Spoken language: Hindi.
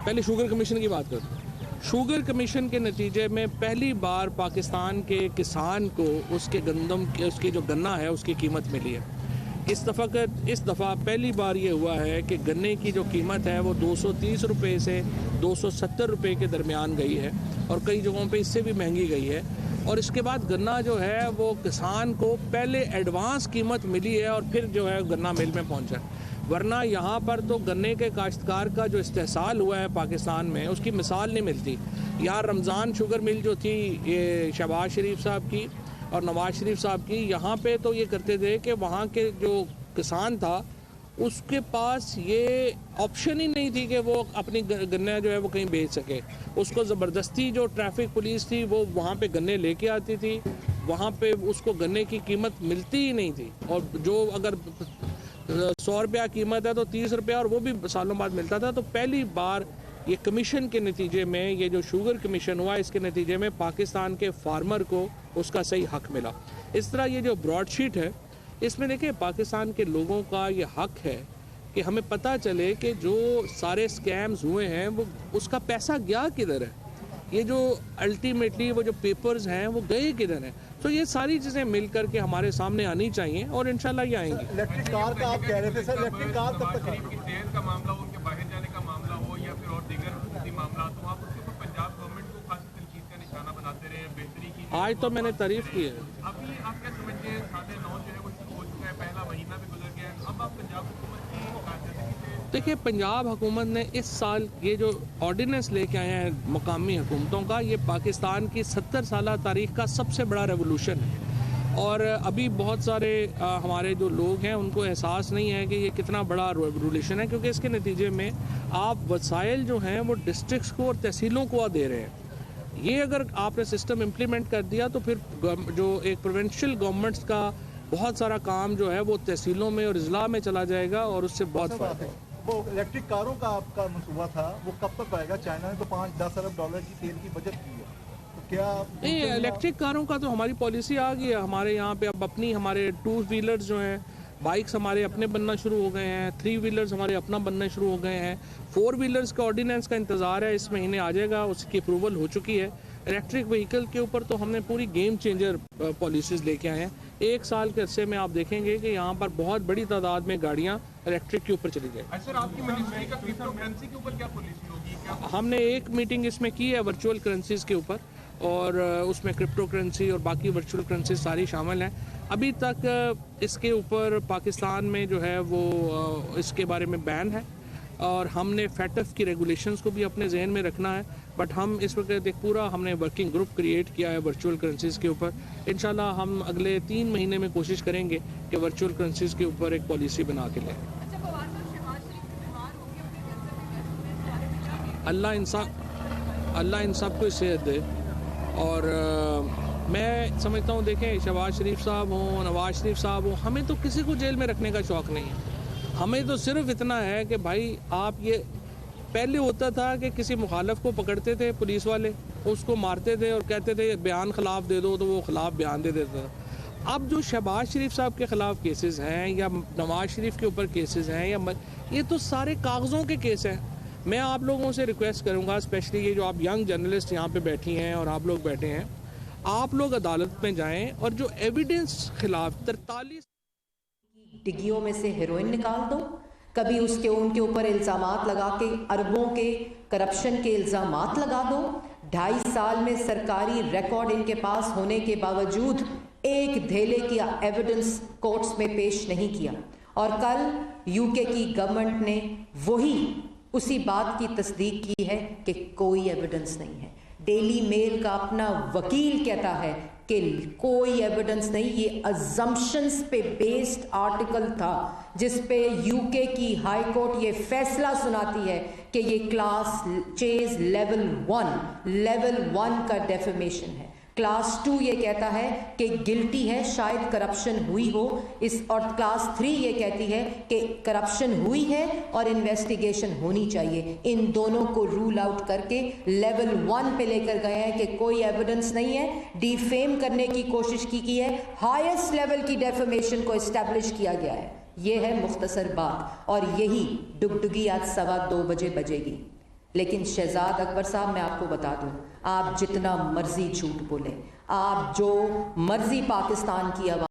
पहले शुगर कमीशन की बात करते हैं। शुगर कमीशन के नतीजे में पहली बार पाकिस्तान के किसान को उसके गंदम के उसकी जो गन्ना है उसकी कीमत मिली है। इस दफ़ा पहली बार ये हुआ है कि गन्ने की जो कीमत है वो 230 रुपये से 270 रुपये के दरमियान गई है और कई जगहों पे इससे भी महंगी गई है। और इसके बाद गन्ना जो है वो किसान को पहले एडवांस कीमत मिली है और फिर जो है गन्ना मिल में पहुंचा। वरना यहाँ पर तो गन्ने के काश्तकार का जो इस्तेसाल हुआ है पाकिस्तान में उसकी मिसाल नहीं मिलती। यहाँ रमज़ान शुगर मिल जो थी ये शहबाज शरीफ साहब की और नवाज शरीफ साहब की, यहाँ पे तो ये करते थे कि वहाँ के जो किसान था उसके पास ये ऑप्शन ही नहीं थी कि वो अपनी गन्ना जो है वो कहीं बेच सके। उसको ज़बरदस्ती जो ट्रैफिक पुलिस थी वो वहाँ पे गन्ने लेके आती थी, वहाँ पे उसको गन्ने की कीमत मिलती ही नहीं थी। और जो अगर 100 रुपया कीमत है तो 30 रुपया, और वो भी सालों बाद मिलता था। तो पहली बार ये कमीशन के नतीजे में, ये जो शुगर कमीशन हुआ इसके नतीजे में पाकिस्तान के फार्मर को उसका सही हक मिला। इस तरह ये जो ब्रॉडशीट है इसमें देखिए पाकिस्तान के लोगों का ये हक है कि हमें पता चले कि जो सारे स्कैम्स हुए हैं वो उसका पैसा गया किधर है, ये जो अल्टीमेटली वो जो पेपर्स हैं वो गए किधर हैं। तो ये सारी चीज़ें मिल करके हमारे सामने आनी चाहिए और इंशाल्लाह ये आएंगी। इलेक्ट्रिक कार का आप कह रहे थे सर, इलेक्ट्रिक कार कब तक देर का मामला हो, उनके बाहर जाने का मामला हो या फिर और दीगर हुकूमती मामला, तो आप उसके ऊपर पंजाब गवर्नमेंट को खासी तनकीद का निशाना बनाते रहे, बेहतरी की। आज तो मैंने तारीफ की है। अभी आप क्या समझते हैं 9.5 जो है वो शुरू हो चुका है, पहला महीना भी गुजर गया है, अब आप पंजाब हुकूमत की कारकर्दगी से देखिए पंजाब हुकूमत ने इस साल ये जो ऑर्डिनेंस लेके आए हैं मकामी हुकूमतों का, ये पाकिस्तान की 70 साल तारीख का सबसे बड़ा रेवोल्यूशन है। और अभी बहुत सारे हमारे जो लोग हैं उनको एहसास नहीं है कि ये कितना बड़ा रेवोल्यूशन है, क्योंकि इसके नतीजे में आप वसाइल जो हैं वो डिस्ट्रिक्ट्स को और तहसीलों को दे रहे हैं। ये अगर आपने सिस्टम इम्प्लीमेंट कर दिया तो फिर जो एक प्रोविंशियल गवर्नमेंट्स का बहुत सारा काम जो है वो तहसीलों में और अजला में चला जाएगा और उससे बहुत फायदा है। वो इलेक्ट्रिक कारों का आपका मंसूबा था वो कब तक आएगा? चाइना ने तो 5-10 अरब डॉलर की तेल की बचत की है, तो क्या नहीं इलेक्ट्रिक कारों का तो हमारी पॉलिसी आ गई है। हमारे यहाँ पे अब अपनी हमारे 2 व्हीलर्स जो हैं, बाइक्स हमारे अपने बनना शुरू हो गए हैं, 3 व्हीलर्स हमारे अपना बनना शुरू हो गए हैं। 4 व्हीलर्स का ऑर्डिनेंस का इंतज़ार है, इस महीने आ जाएगा, उसकी अप्रूवल हो चुकी है। इलेक्ट्रिक व्हीकल के ऊपर तो हमने पूरी गेम चेंजर पॉलिसीज़ लेके आए हैं। 1 साल के अरसे में आप देखेंगे कि यहाँ पर बहुत बड़ी तादाद में गाड़ियाँ इलेक्ट्रिक के ऊपर चली जाएगी। सर आपकी मिनिस्ट्री का क्रिप्टो करेंसी के ऊपर क्या पॉलिसी होगी? क्या हमने एक मीटिंग इसमें की है वर्चुअल करेंसीज के ऊपर, और उसमें क्रिप्टो करेंसी और बाकी वर्चुअल करेंसी सारी शामिल हैं। अभी तक इसके ऊपर पाकिस्तान में जो है वो इसके बारे में बैन है और हमने फैटफ की रेगुलेशंस को भी अपने जहन में रखना है। बट हम इस वक्त एक पूरा हमने वर्किंग ग्रुप क्रिएट किया है वर्चुअल करेंसीज के ऊपर। इंशाल्लाह हम अगले 3 महीने में कोशिश करेंगे कि वर्चुअल करेंसीज के ऊपर एक पॉलिसी बना के लें। अल्लाह इन सब को सेहत दे। और मैं समझता हूँ देखें शहबाज शरीफ साहब हों, नवाज शरीफ साहब हों, हमें तो किसी को जेल में रखने का शौक़ नहीं है। हमें तो सिर्फ इतना है कि भाई आप ये पहले होता था कि किसी मुखालफ को पकड़ते थे पुलिस वाले, उसको मारते थे और कहते थे बयान खिलाफ दे दो, तो वो खिलाफ बयान दे देता था। अब जो शहबाज शरीफ साहब के ख़िलाफ़ केसेस हैं या नवाज शरीफ के ऊपर केसेस हैं या ये तो सारे कागज़ों के केस हैं। मैं आप लोगों से रिक्वेस्ट करूंगा, स्पेशली ये जो आप यंग जर्नलिस्ट यहाँ पे बैठी हैं और आप लोग बैठे हैं, आप लोग अदालत में जाएं और जो एविडेंस खिलाफ 43 डिग्गियों में से हेरोइन निकाल दो, कभी उनके ऊपर इल्ज़ामात लगा के अरबों के करप्शन के इल्ज़ामात लगा दो। 2.5 साल में सरकारी रिकॉर्ड इनके पास होने के बावजूद एक धेले की एविडेंस कोर्ट्स में पेश नहीं किया। और कल यूके की गवर्नमेंट ने उसी बात की तस्दीक की है कि कोई एविडेंस नहीं है। डेली मेल का अपना वकील कहता है कि कोई एविडेंस नहीं। ये अजम्पशंस पे बेस्ड आर्टिकल था जिस पे यूके की हाई कोर्ट ये फैसला सुनाती है कि ये क्लास चेज लेवल 1 का डेफेमेशन है। क्लास 2 ये कहता है कि गिल्टी है, शायद करप्शन हुई हो और क्लास 3 ये कहती है कि करप्शन हुई है और इन्वेस्टिगेशन होनी चाहिए। इन दोनों को रूल आउट करके लेवल 1 पे लेकर गए हैं कि कोई एविडेंस नहीं है। डिफेम करने की कोशिश की है, हाईएस्ट लेवल की डेफेमेशन को इस्टेब्लिश किया गया है। ये है मुख्तसर बात, और यही डुगडुगी आज 2:15 बजे बजेगी। लेकिन शहजाद अकबर साहब, मैं आपको बता दूं, आप जितना मर्जी झूठ बोलें, आप जो मर्जी पाकिस्तान की आवाज़